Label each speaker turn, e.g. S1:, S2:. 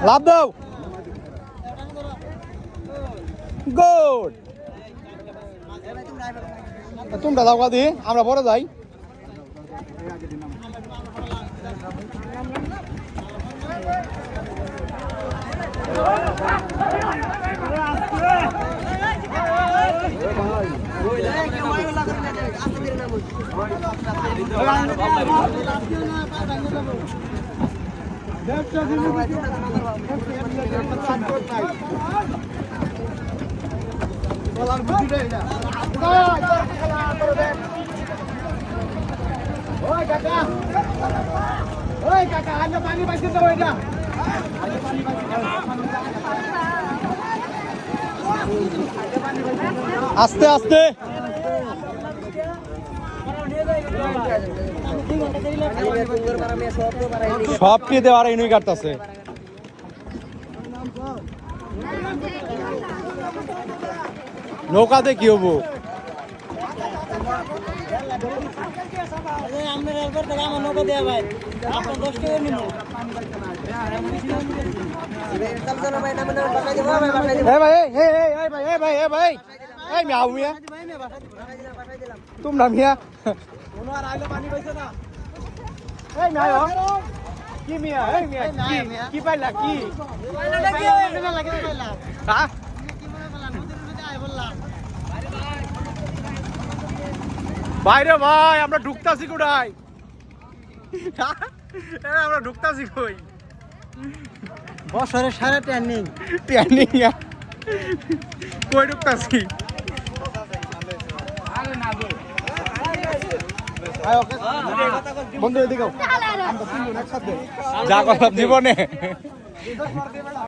S1: লাভ দাও গুড তোমরা দাও কাদি আমরা পরে যাই আস্তে আস্তে সব কি দেওয়ার ইনুই কাটতেছে নৌকাতে কি হবো তোমরা মিয়া কি মিয়া কি পাইলা কি বাইরে ভাই আমরা ঢুকতাছি কোথায় আমরা ঢুকতাছি কই
S2: বছরে সারা ট্রেনিং
S1: কই ঢুকতাছি বন্ধু এদিকে যা করলাম জীবনে